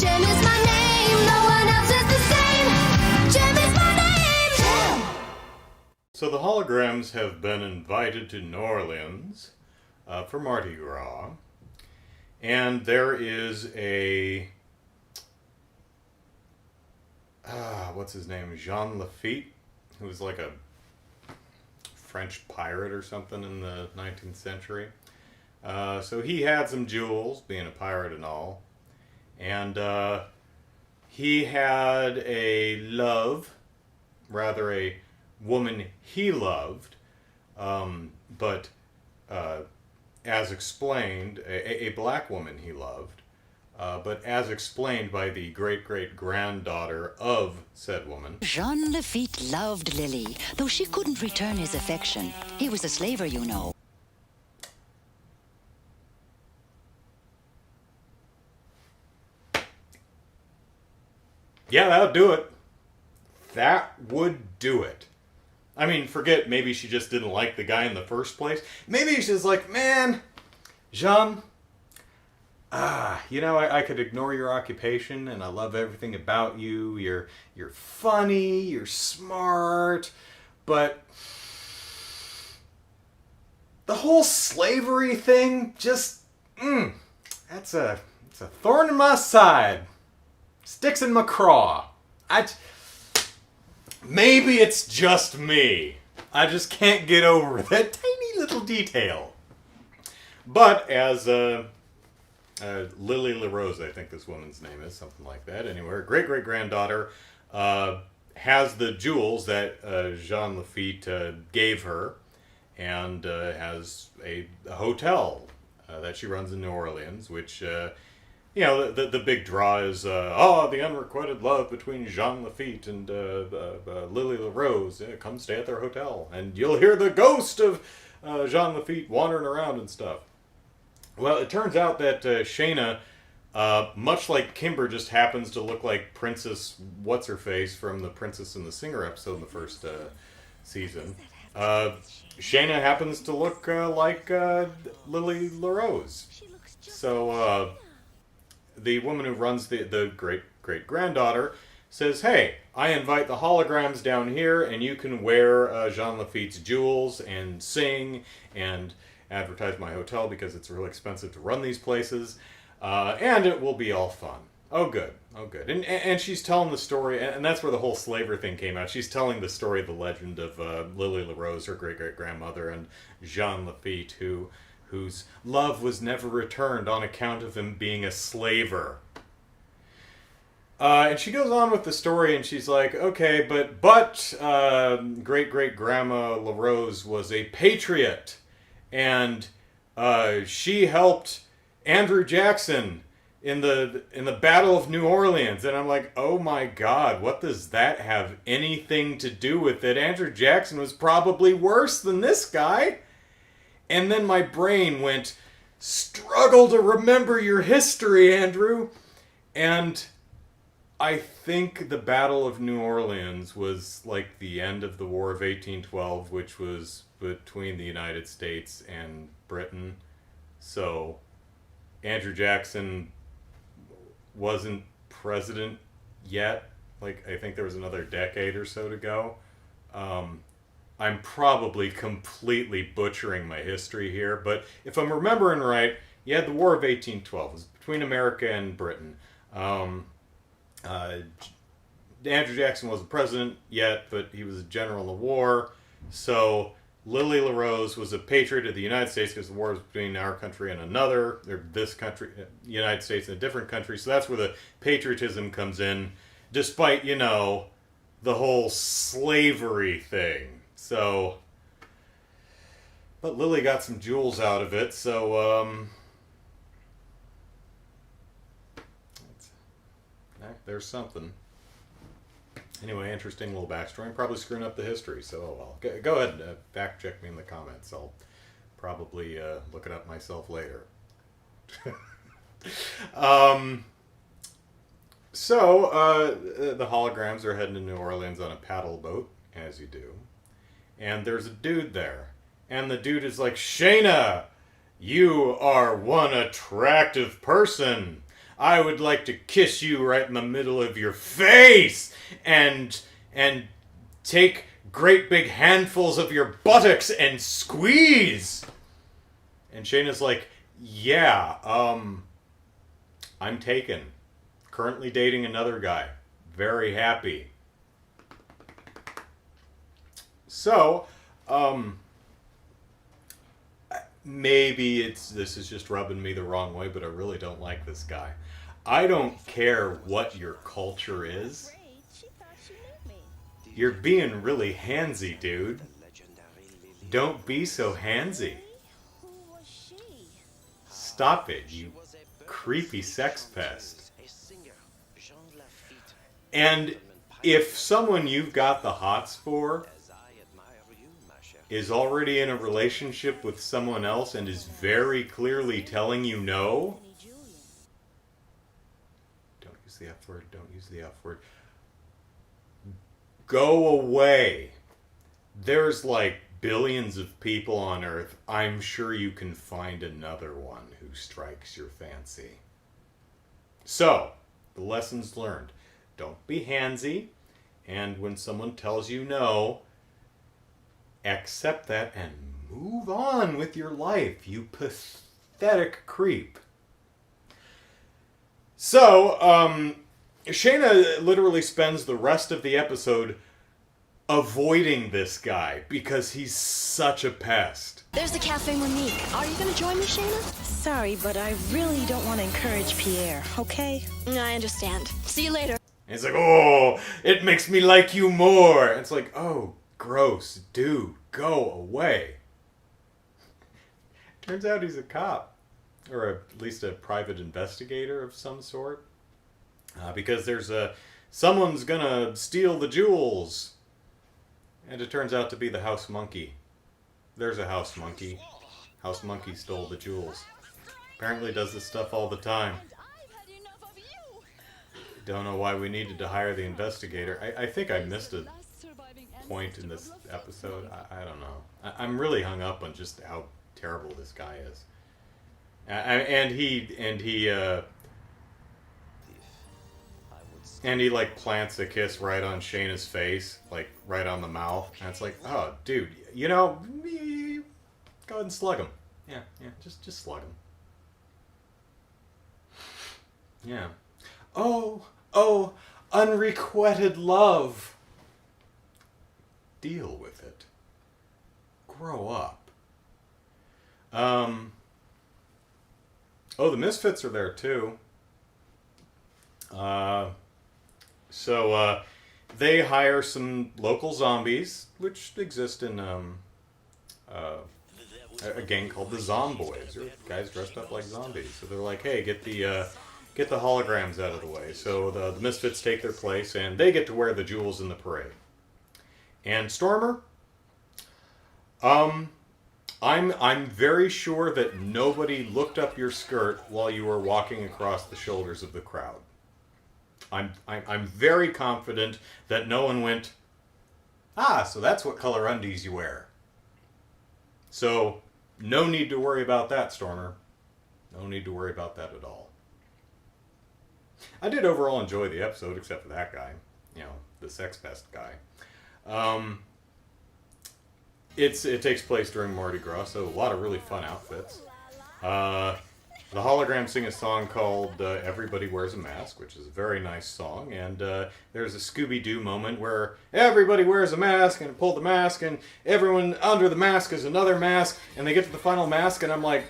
JEM is my name, no one else is the same. JEM is my name. JEM. So the Holograms have been invited to New Orleans for Mardi Gras. And there is a... what's his name? Jean Lafitte, who was like a French pirate or something in the 19th century. So he had some jewels, being a pirate and all. And he had a love, rather a woman he loved, but as explained, a black woman he loved, but as explained by the great-great-granddaughter of said woman. Jean Lafitte loved Lily, though she couldn't return his affection. He was a slaver, you know. Yeah, that would do it. That would do it. I mean, forget maybe she just didn't like the guy in the first place. Maybe she's like, man, Jean, I could ignore your occupation and I love everything about you. You're funny, you're smart, but the whole slavery thing just, it's a thorn in my side. Sticks in my craw. Maybe it's just me. I just can't get over that tiny little detail. But as Lily LaRose, I think this woman's name is, something like that. Anyway, her great-great-granddaughter has the jewels that Jean Lafitte gave her, and has a hotel that she runs in New Orleans, which... the big draw is, the unrequited love between Jean Lafitte and Lily LaRose. Yeah, come stay at their hotel, and you'll hear the ghost of Jean Lafitte wandering around and stuff. Well, it turns out that Shayna, much like Kimber, just happens to look like Princess What's-Her-Face from the Princess and the Singer episode in the first season. Shayna happens to look like Lily LaRose. So, the woman who runs the great-great-granddaughter says, hey, I invite the Holograms down here, and you can wear Jean Lafitte's jewels and sing and advertise my hotel because it's really expensive to run these places, and it will be all fun. Oh, good. Oh, good. And she's telling the story, and that's where the whole slaver thing came out. She's telling the story of the legend of Lily LaRose, her great-great-grandmother, and Jean Lafitte, whose love was never returned on account of him being a slaver. And she goes on with the story, and she's like, okay, but great-great-grandma LaRose was a patriot, and she helped Andrew Jackson in the Battle of New Orleans. And I'm like, oh my God, what does that have anything to do with it? Andrew Jackson was probably worse than this guy. And then my brain went, struggle to remember your history, Andrew. And I think the Battle of New Orleans was like the end of the War of 1812, which was between the United States and Britain. So Andrew Jackson wasn't president yet. Like, I think there was another decade or so to go. I'm probably completely butchering my history here, but if I'm remembering right, you had the War of 1812. It was between America and Britain. Andrew Jackson wasn't president yet, but he was a general in the war. So Lily LaRose was a patriot of the United States because the war was between our country and another, or this country, United States and a different country. So that's where the patriotism comes in, despite, the whole slavery thing. So, but Lily got some jewels out of it, so, there's something. Anyway, interesting little backstory. I'm probably screwing up the history, so oh well. Go ahead and fact check me in the comments. I'll probably look it up myself later. So, the Holograms are heading to New Orleans on a paddle boat, as you do. And there's a dude there. And the dude is like, Shayna, you are one attractive person. I would like to kiss you right in the middle of your face and take great big handfuls of your buttocks and squeeze. And Shayna's like, yeah, I'm taken. Currently dating another guy. Very happy. So, maybe this is just rubbing me the wrong way, but I really don't like this guy. I don't care what your culture is. You're being really handsy, dude. Don't be so handsy. Stop it, you creepy sex pest. And if someone you've got the hots for is already in a relationship with someone else and is very clearly telling you no, don't use the F word, don't use the F word. Go away. There's like billions of people on Earth. I'm sure you can find another one who strikes your fancy. So, the lessons learned. Don't be handsy, and when someone tells you no, accept that and move on with your life, you pathetic creep. So, Shayna literally spends the rest of the episode avoiding this guy because he's such a pest. There's the Cafe Monique. Are you going to join me, Shayna? Sorry, but I really don't want to encourage Pierre, okay? I understand. See you later. And he's like, oh, it makes me like you more. And it's like, oh, gross, dude, go away. Turns out he's a cop, or at least a private investigator of some sort. Because there's someone's gonna steal the jewels. And it turns out to be the house monkey. There's a house monkey. House monkey stole the jewels. Apparently does this stuff all the time. Don't know why we needed to hire the investigator. I think I missed a point in this episode. I don't know. I'm really hung up on just how terrible this guy is. And he like plants a kiss right on Shayna's face, like right on the mouth. And it's like, oh, dude, you know, go ahead and slug him. Yeah, just slug him. Yeah. Oh, unrequited love. Deal with it. Grow up. Oh, the Misfits are there too. So they hire some local zombies, which exist in a gang called the Zomboys, or guys dressed up like zombies. So they're like, hey, get the holograms out of the way. So the Misfits take their place, and they get to wear the jewels in the parade. And Stormer, I'm very sure that nobody looked up your skirt while you were walking across the shoulders of the crowd. I'm very confident that no one went, so that's what color undies you wear. So, no need to worry about that, Stormer. No need to worry about that at all. I did overall enjoy the episode, except for that guy. You know, the sex pest guy. It takes place during Mardi Gras, so a lot of really fun outfits. The Holograms sing a song called Everybody Wears a Mask, which is a very nice song, and there's a Scooby-Doo moment where everybody wears a mask, and pull the mask, and everyone under the mask is another mask, and they get to the final mask, and I'm like,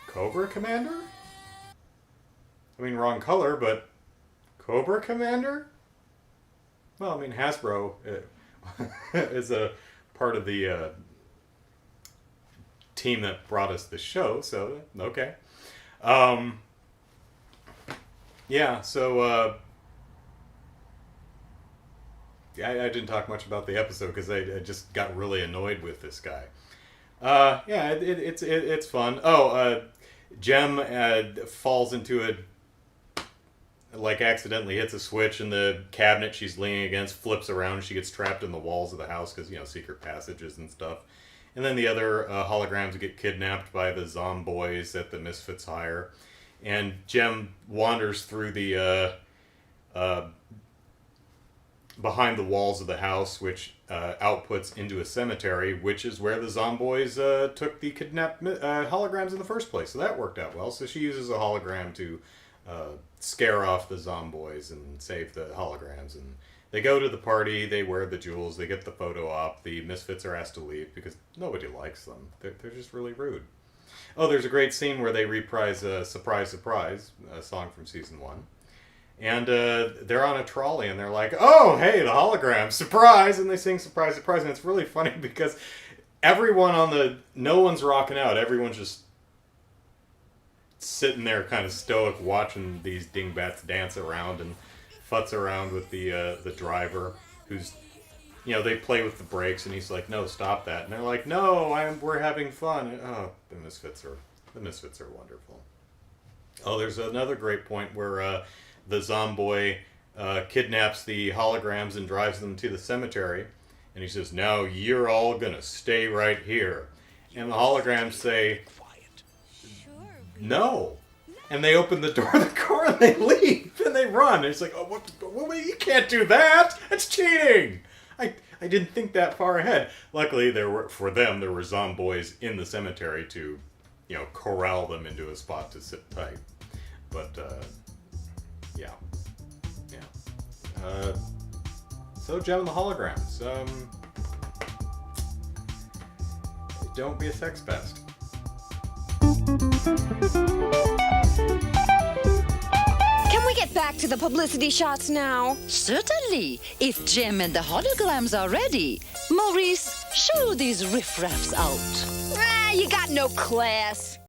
Cobra Commander? I mean, wrong color, but Cobra Commander? Well, I mean, Hasbro is a part of the team that brought us the show, so okay. Yeah, so I didn't talk much about the episode because I just got really annoyed with this guy. Yeah, it's fun. JEM falls into accidentally hits a switch, and the cabinet she's leaning against flips around. She gets trapped in the walls of the house because, you know, secret passages and stuff. And then the other holograms get kidnapped by the Zomboys that the Misfits hire. And Jem wanders through the behind the walls of the house, which outputs into a cemetery, which is where the Zomboys took the kidnapped holograms in the first place. So that worked out well. So she uses a hologram to scare off the Zomboys and save the holograms. And they go to the party, they wear the jewels, they get the photo op. The Misfits are asked to leave because nobody likes them. They're just really rude. Oh, there's a great scene where they reprise Surprise, Surprise, a song from Season 1. And they're on a trolley, and they're like, oh, hey, the hologram, surprise! And they sing Surprise, Surprise, and it's really funny because everyone no one's rocking out. Everyone's just sitting there kind of stoic watching these dingbats dance around and futz around with the driver, who's, they play with the brakes, and he's like, no, stop that. And they're like, no, we're having fun. And, oh, the Misfits are wonderful. Oh, there's another great point where the Zomboy kidnaps the holograms and drives them to the cemetery. And he says, now you're all going to stay right here. And the holograms say, no. And they open the door of the car and they leave. And they run. And it's like, oh, what, you can't do that. That's cheating. I didn't think that far ahead. Luckily, there were Zomboys in the cemetery to, corral them into a spot to sit tight. But, yeah. So Jem and the Holograms. Don't be a sex pest. Can we get back to the publicity shots now? Certainly, if Jem and the holograms are ready. Maurice, show these riffraffs out. You got no class.